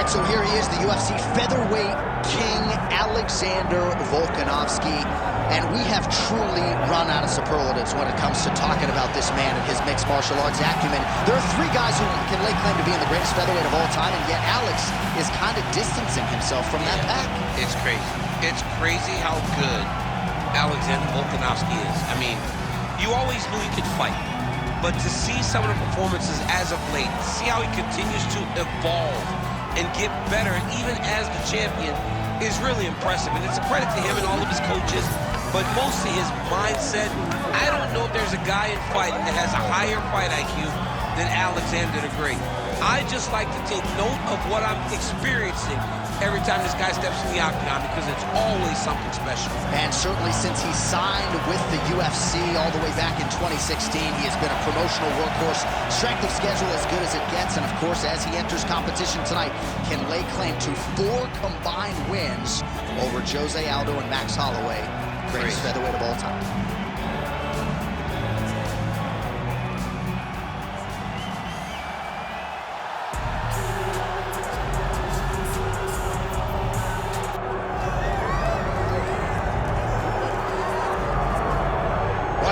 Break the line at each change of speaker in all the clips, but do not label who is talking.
right, so here he is, the UFC featherweight king, Alexander Volkanovski. And we have truly run out of superlatives when it comes to talking about this man and his mixed martial arts acumen. There are three guys who can lay claim to being the greatest featherweight of all time, and yet Alex is kind of distancing himself from that pack.
It's crazy. It's crazy how good Alexander Volkanovski is. I mean, you always knew he could fight, but to see some of the performances as of late, see how he continues to evolve and get better even as the champion is really impressive. And it's a credit to him and all of his coaches, but mostly his mindset. I don't know if there's a guy in fighting that has a higher fight IQ than Alexander the Great. I just like to take note of what I'm experiencing every time this guy steps in the octagon, because it's always something special.
And certainly since he signed with the UFC all the way back in 2016, he has been a promotional workhorse, strength of schedule as good as it gets, and of course, as he enters competition tonight, can lay claim to 4 combined wins over Jose Aldo and Max Holloway, greatest featherweight of all time.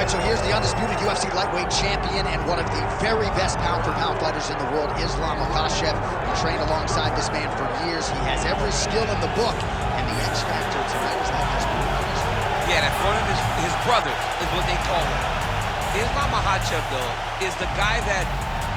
So here's the undisputed UFC lightweight champion and one of the very best pound-for-pound fighters in the world, Islam Makhachev. He trained alongside this man for years. He has every skill in the book, and the X factor tonight is that
yeah, that's one of his brothers is what they call him. Islam Makhachev, though, is the guy that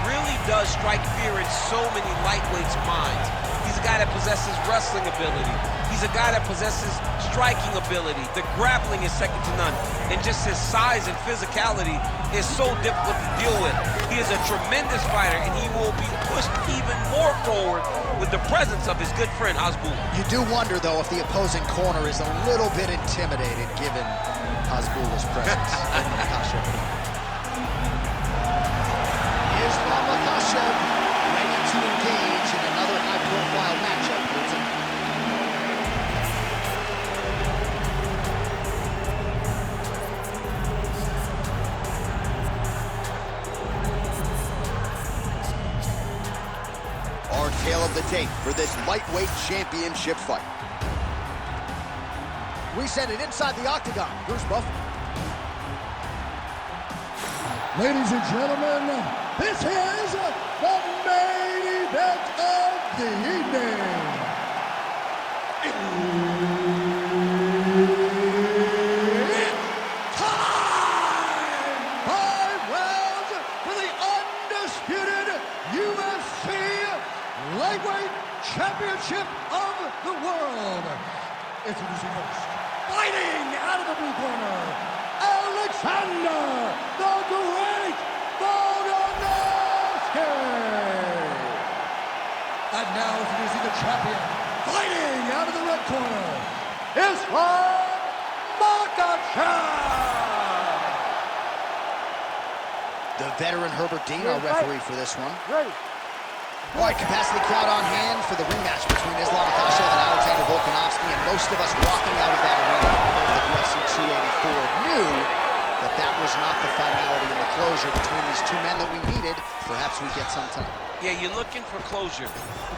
really does strike fear in so many lightweights' minds. He's a guy that possesses wrestling ability. He's a guy that possesses striking ability. The grappling is second to none. And just his size and physicality is so difficult to deal with. He is a tremendous fighter, and he will be pushed even more forward with the presence of his good friend, Hasbulla.
You do wonder, though, if the opposing corner is a little bit intimidated given Hasbulla's presence. Islam Makhachev ready to engage in another high-profile matchup. Our tale of the tape for this lightweight championship fight. We send it inside the octagon. Bruce Buffer.
Ladies and gentlemen, this is the main event of the evening. It's time! 5 rounds for the undisputed UFC Lightweight Championship of the world. Introducing first, fighting out of the blue corner, Alexander the Great Volkanovski. And now introducing the champion, fighting out of the red corner, Islam Makhachev.
The veteran Herbert Dean, our referee for this one.
Ready.
All right, capacity crowd on hand for the rematch between Islam Makhachev and Alexander Volkanovski, and most of us walking out of that arena of UFC 284 knew that that was not the finality and the closure between these two men that we needed. Perhaps we get some tonight.
Yeah, you're looking for closure.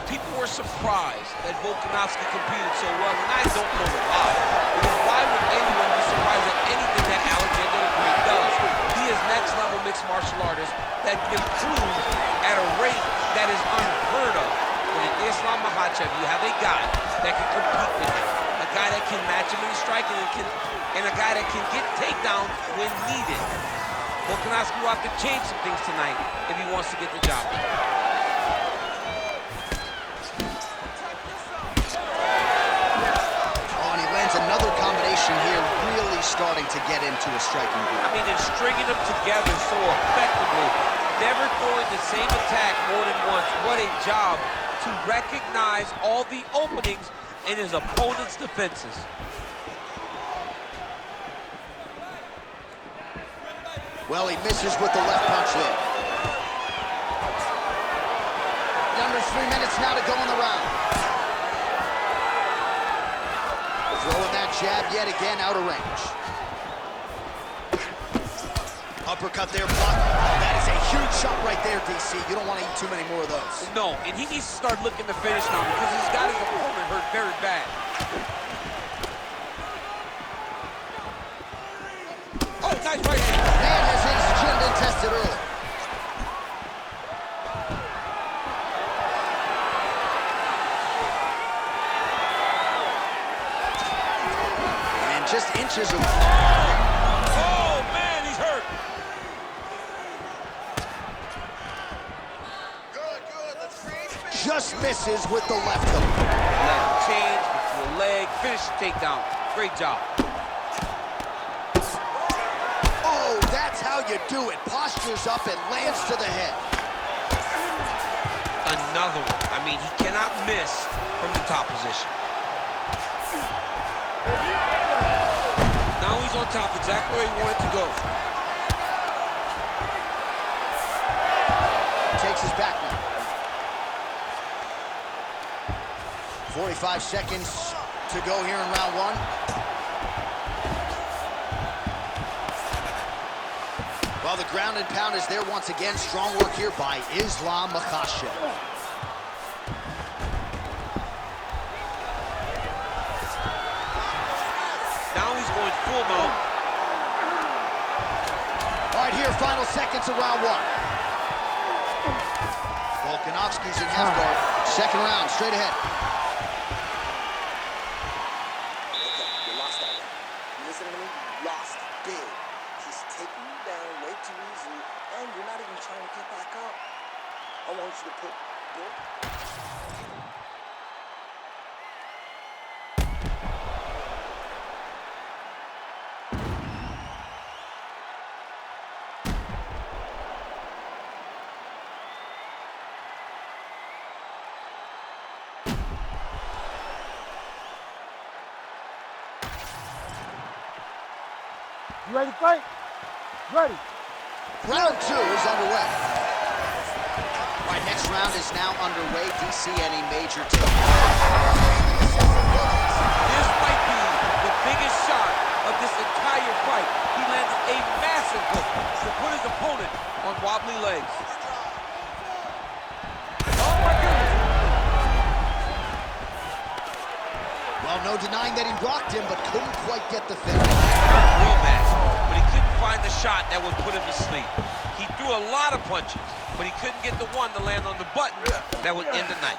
People were surprised that Volkanovski competed so well, and I don't know why. Because why would anyone be surprised at anything that Alexander the Great does? He is next-level mixed martial artist that improves at a rate that is unheard of. But in Islam Makhachev, you have a guy that can compete with him, a guy that can match him in striking, and a guy that can get takedowns when needed. Volkanovski will have to change some things tonight if he wants to get the job done.
Oh, and he lands another combination here, really starting to get into a striking groove.
I mean, they're stringing them together so effectively. Never throwing the same attack more than once. What a job to recognize all the openings in his opponent's defenses.
Well, he misses with the left punch there. Under 3 minutes now to go in the round. Throwing that jab yet again out of range. Uppercut there, blocked. Oh, that is a huge shot right there, DC. You don't want to eat too many more of those.
No, and he needs to start looking to finish now because he's got his opponent hurt very bad. Oh, nice right hand.
Man has his chin been tested early. And just inches of...
Oh, man, he's hurt.
Just misses with the left hook.
Leg change, to a leg, finish the takedown. Great job.
Oh, that's how you do it. Postures up and lands to the head.
Another one. I mean, he cannot miss from the top position. Now he's on top, exactly where he wanted to go.
Takes his back now. 45 seconds to go here in round one. Well, the ground and pound is there once again. Strong work here by Islam Makhachev.
Now he's going full mode.
All right, here, final seconds of round one. Volkanovski's in half guard. Second round, straight ahead.
You lost that one. You listening to me? Lost big. He's taking you down way too easily, and you're not even trying to get back up. I want you to put...
You ready to fight? Ready.
Round two is underway. All right, next round is now underway. DC, any major take?
This might be the biggest shot of this entire fight. He landed a massive hook to put his opponent on wobbly legs. Oh my goodness.
Well, no denying that he rocked him, but couldn't quite get the finish.
Real match, but he couldn't find the shot that would put him to sleep. He threw a lot of punches, but he couldn't get the one to land on the button that would end the night.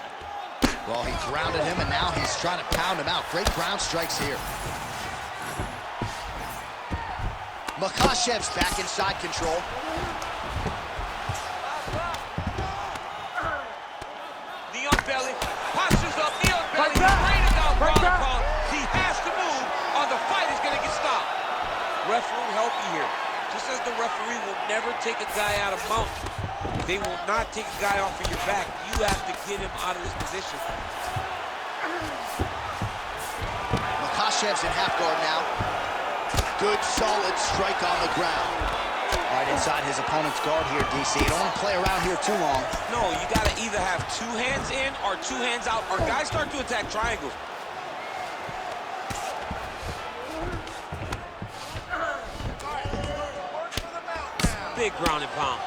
Well, he grounded him, and now he's trying to pound him out. Great ground strikes here. Makhachev's back inside control.
Knee on belly, postures up, knee on belly, raining down ground and pound. He has to move, or the fight is going to get stopped. Referee help you here. Just as the referee will never take a guy out of mount, they will not take a guy off of your back. You have to get him out of this position.
Makhachev's in half guard now. Good, solid strike on the ground. Right inside his opponent's guard here, DC. You don't want to play around here too long.
No, you got to either have two hands in or two hands out, or guys start to attack triangles. Big ground and pound.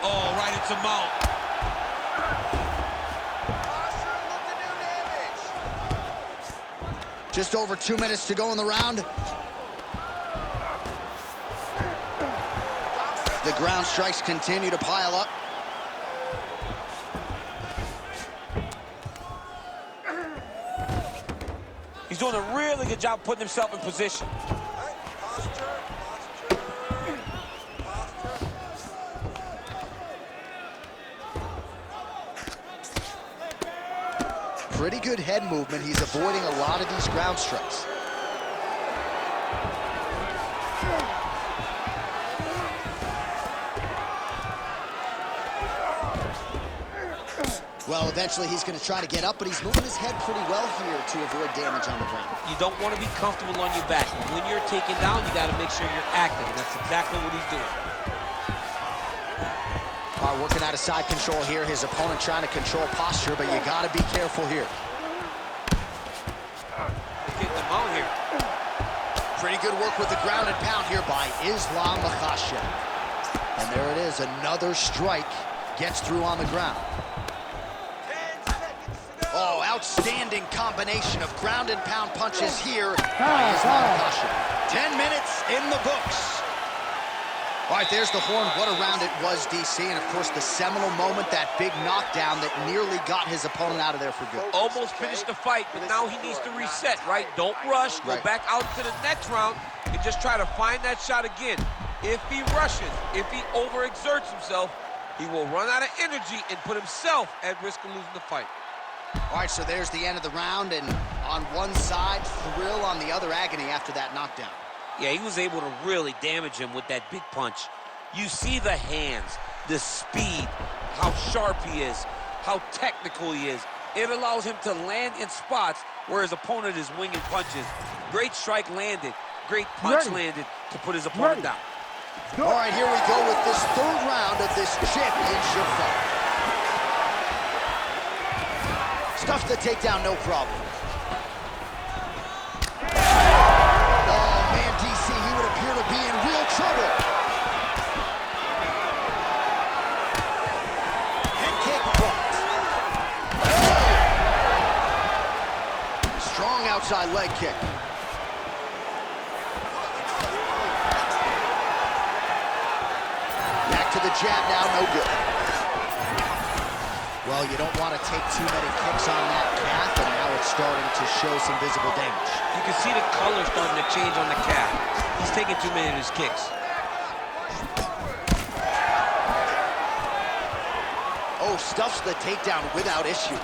Oh, right into mount.
Just over 2 minutes to go in the round. The ground strikes continue to pile up.
He's doing a really good job putting himself in position.
Pretty good head movement. He's avoiding a lot of these ground strikes. Well, eventually he's going to try to get up, but he's moving his head pretty well here to avoid damage on the ground.
You don't want to be comfortable on your back. When you're taken down, you got to make sure you're active, and that's exactly what he's doing.
All right, working out of side control here. His opponent trying to control posture, but you got to be careful here.
Getting
Pretty good work with the ground and pound here by Islam Makhachev. And there it is, another strike gets through on the ground. Oh, outstanding combination of ground and pound punches here by Islam Makhachev. 10 minutes in the books. All right, there's the horn. What a round it was, DC. And, of course, the seminal moment, that big knockdown that nearly got his opponent out of there for good.
Almost finished the fight, but now he needs to reset, right? Don't rush. Go back out to the next round and just try to find that shot again. If he rushes, if he overexerts himself, he will run out of energy and put himself at risk of losing the fight.
All right, so there's the end of the round, and on one side, thrill, on the other, agony after that knockdown.
Yeah, he was able to really damage him with that big punch. You see the hands, the speed, how sharp he is, how technical he is. It allows him to land in spots where his opponent is winging punches. Great strike landed, great punch landed to put his opponent down.
All right, here we go with this third round of this championship fight. Stuffs the takedown, no problem. To be in real trouble. Head kick blocked. Oh! Strong outside leg kick. Back to the jab now, no good. Well, you don't want to take too many kicks on that calf, and now it's starting to show some visible damage.
You can see the color starting to change on the calf. He's taking too many of his kicks.
Oh, stuffs the takedown without issue.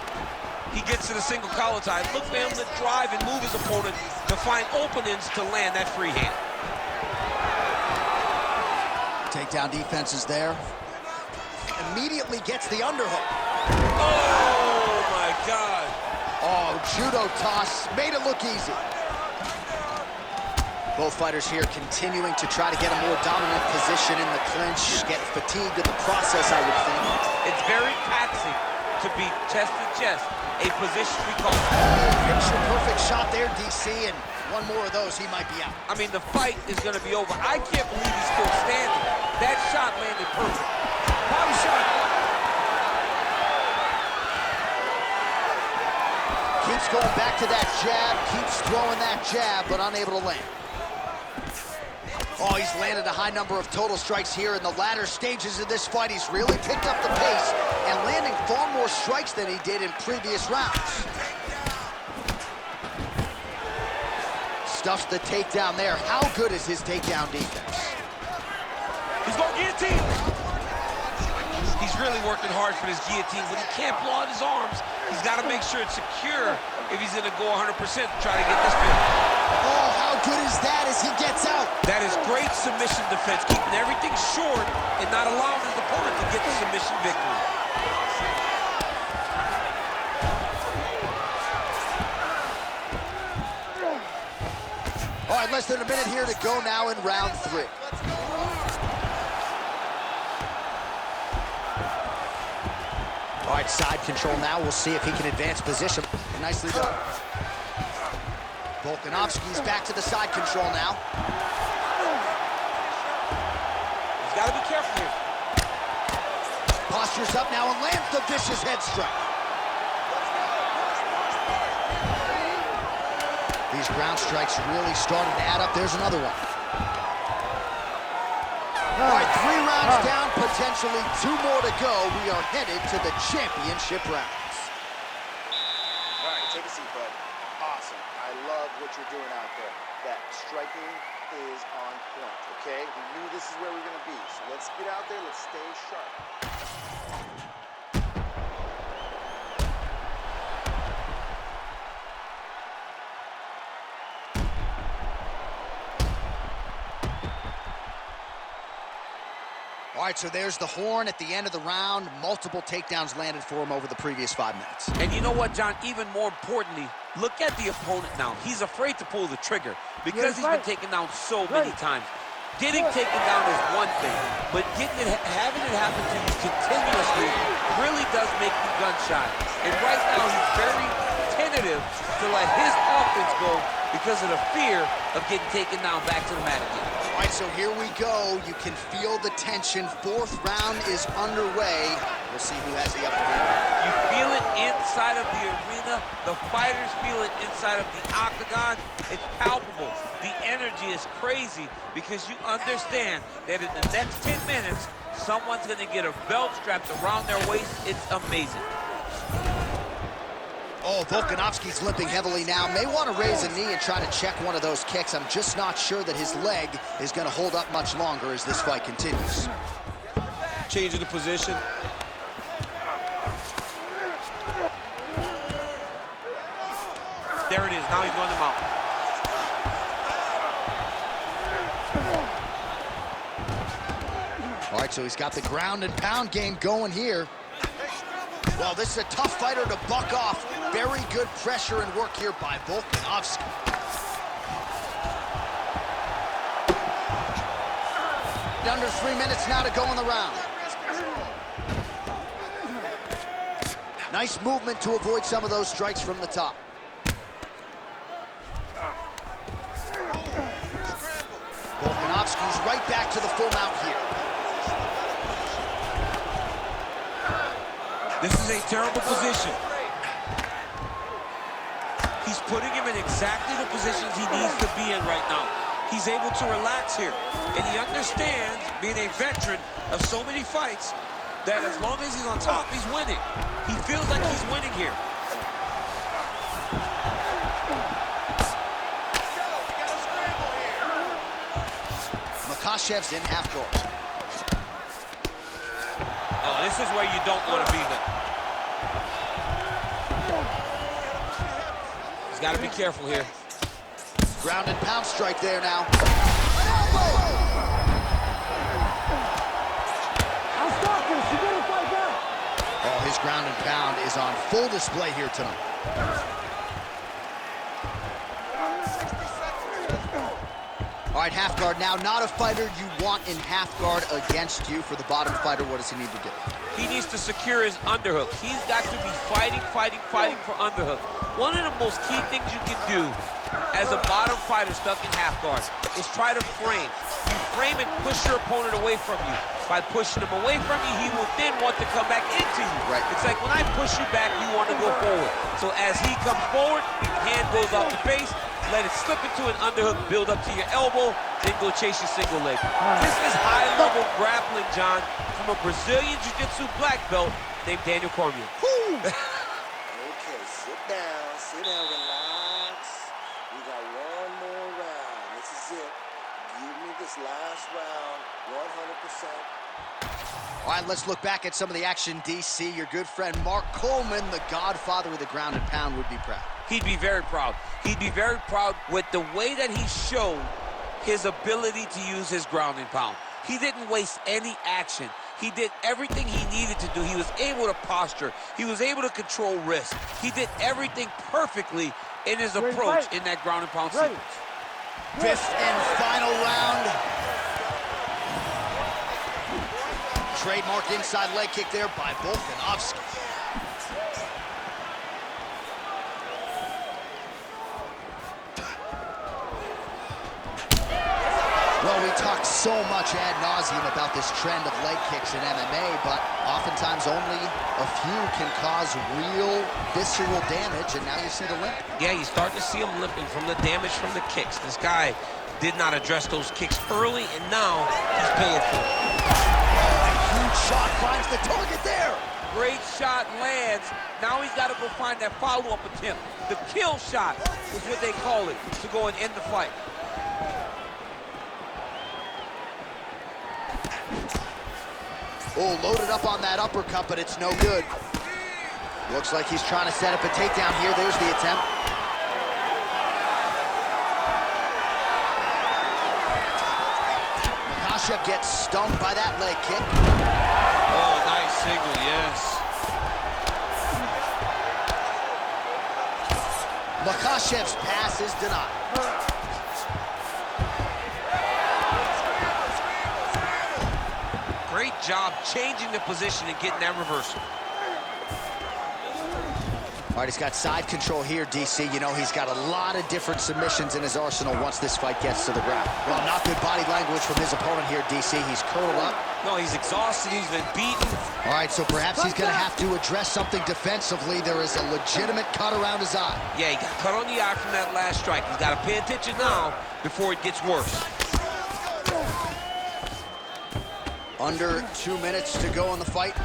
He gets to the single collar tie. Look for him to drive and move his opponent to find openings to land that free hand.
Takedown defense is there. Immediately gets the underhook.
Oh, my God.
Oh, judo toss. Made it look easy. Both fighters here continuing to try to get a more dominant position in the clinch, get fatigued in the process, I would think.
It's very taxing to be chest to chest, a position we call.
Picture-perfect shot there, DC, and one more of those, he might be out.
I mean, the fight is going to be over. I can't believe he's still standing. That shot landed perfect. Body shot.
Keeps going back to that jab, keeps throwing that jab, but unable to land. Oh, he's landed a high number of total strikes here in the latter stages of this fight. He's really picked up the pace and landing far more strikes than he did in previous rounds. Stuffs the takedown there. How good is his takedown defense?
He's going guillotine. He's really working hard for this guillotine, but he can't blow out his arms. He's got to make sure it's secure if he's going to go 100% to try to get this finish.
Oh, how good is that as he gets out?
That is great submission defense, keeping everything short and not allowing his opponent to get the submission victory.
All right, less than a minute here to go now in round 3. All right, side control now. We'll see if he can advance position. Nicely done. Volkanovski's back to the side control now.
He's got to be careful here.
Postures up now and lands the vicious head strike. These ground strikes really starting to add up. There's another one. All right, 3 rounds down, potentially 2 more to go. We are headed to the championship rounds.
All right, take a seat, bud. Awesome. I love what you're doing out there. That striking is on point, okay? We knew this is where we're going to be, so let's get out there, let's stay sharp.
All right, so there's the horn at the end of the round. Multiple takedowns landed for him over the previous 5 minutes.
And you know what, John? Even more importantly, look at the opponent now. He's afraid to pull the trigger because he's been taken down so many times. Getting taken down is one thing, but having it happen to you continuously really does make you gun shy. And right now, he's very 10 tentative to let his offense go because of the fear of getting taken down back to the mat again.
All right, so here we go. You can feel the tension. Fourth round is underway. We'll see who has the upper hand.
You feel it inside of the arena. The fighters feel it inside of the octagon. It's palpable. The energy is crazy because you understand that in the next 10 minutes, someone's going to get a belt strapped around their waist. It's amazing.
Oh, Volkanovski's limping heavily now. May want to raise a knee and try to check one of those kicks. I'm just not sure that his leg is going to hold up much longer as this fight continues.
Changing the position. There it is. Now he's going to mount.
All right, so he's got the ground and pound game going here. Well, this is a tough fighter to buck off. Very good pressure and work here by Volkanovski. Under 3 minutes now to go in the round. Nice movement to avoid some of those strikes from the top. Volkanovski's right back to the full mount here.
This is a terrible position. He's putting him in exactly the positions he needs to be in right now. He's able to relax here. And he understands, being a veteran of so many fights, that as long as he's on top, he's winning. He feels like he's winning here.
Makhachev's in half guard.
Oh, this is where you don't want to be there. He's got to be careful here.
Ground and pound strike there now.
I'll stop this. You gotta fight back.
Oh, his ground and pound is on full display here tonight. All right, half guard now. Not a fighter you want in half guard against you. For the bottom fighter, what does he need to do?
He needs to secure his underhook. He's got to be fighting for underhook. One of the most key things you can do as a bottom fighter stuck in half guard is try to frame. You frame and push your opponent away from you. By pushing him away from you, he will then want to come back into you.
Right.
It's like when I push you back, you want to go forward. So as he comes forward, hand goes off the face, let it slip into an underhook, build up to your elbow, then go chase your single leg. This is high-level grappling, John, from a Brazilian Jiu-Jitsu black belt named Daniel Cormier.
Okay, sit down, relax. We got one more round. This is it. Give me this last round, 100%.
All right, let's look back at some of the action, DC. Your good friend Mark Coleman, the godfather of the ground and pound, would be proud.
He'd be very proud. He'd be very proud with the way that he showed his ability to use his ground and pound. He didn't waste any action. He did everything he needed to do. He was able to posture. He was able to control wrist. He did everything perfectly in his approach in that ground and pound sequence.
Fifth and final round. Trademark inside leg kick there by Volkanovski. Well, we talk so much ad nauseum about this trend of leg kicks in MMA, but oftentimes only a few can cause real visceral damage, and now you see the limp.
Yeah, you start to see him limping from the damage from the kicks. This guy did not address those kicks early, and now he's paying for it.
Oh, a huge shot finds the target there.
Great shot lands. Now he's got to go find that follow-up attempt. The kill shot is what they call it, to go and end the fight.
Oh, loaded up on that uppercut, but it's no good. Looks like he's trying to set up a takedown here. There's the attempt. Makhachev gets stung by that leg kick.
Oh, nice single, yes.
Makhachev's pass is denied.
Great job changing the position and getting that reversal.
All right, he's got side control here, DC. You know, he's got a lot of different submissions in his arsenal once this fight gets to the ground. Well, not good body language from his opponent here, DC. He's curled up.
No, he's exhausted. He's been beaten.
All right, so perhaps he's going to have to address something defensively. There is a legitimate cut around his eye.
Yeah, he got cut on the eye from that last strike. He's got to pay attention now before it gets worse.
Under 2 minutes to go in the fight.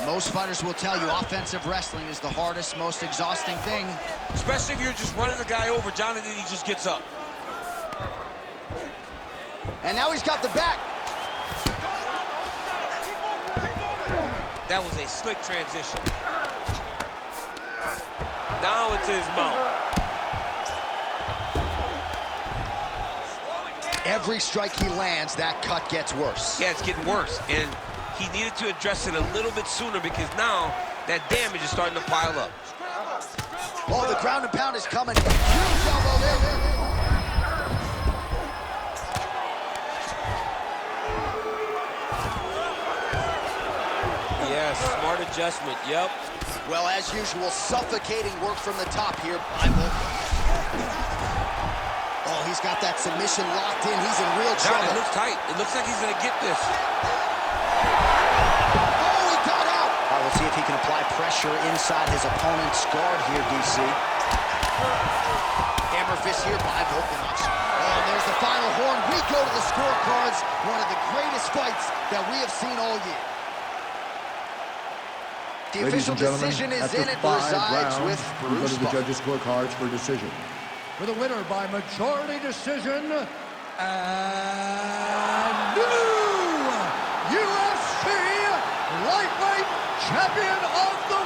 Most fighters will tell you offensive wrestling is the hardest, most exhausting thing.
Especially if you're just running the guy over, Jonathan, he just gets up.
And now he's got the back.
That was a slick transition. Now it's his mouth.
Every strike he lands, that cut gets worse.
Yeah, it's getting worse. And he needed to address it a little bit sooner because now that damage is starting to pile up.
Oh, the ground and pound is coming. Huge elbow there.
Yeah, smart adjustment, yep.
Well, as usual, suffocating work from the top here by Volkanovski. Oh, he's got that submission locked in. He's in real trouble.
It looks tight. It looks like he's going to get this.
Oh, he got out. All right, we'll see if he can apply pressure inside his opponent's guard here, DC. Hammer fist here by Volkanovski. Oh, and there's the final horn. We go to the scorecards. One of the greatest fights that we have seen all year. The official decision is in. It resides with Bruce.
We go to the judges' scorecards for decision. For the winner by majority decision, and new UFC lightweight champion of the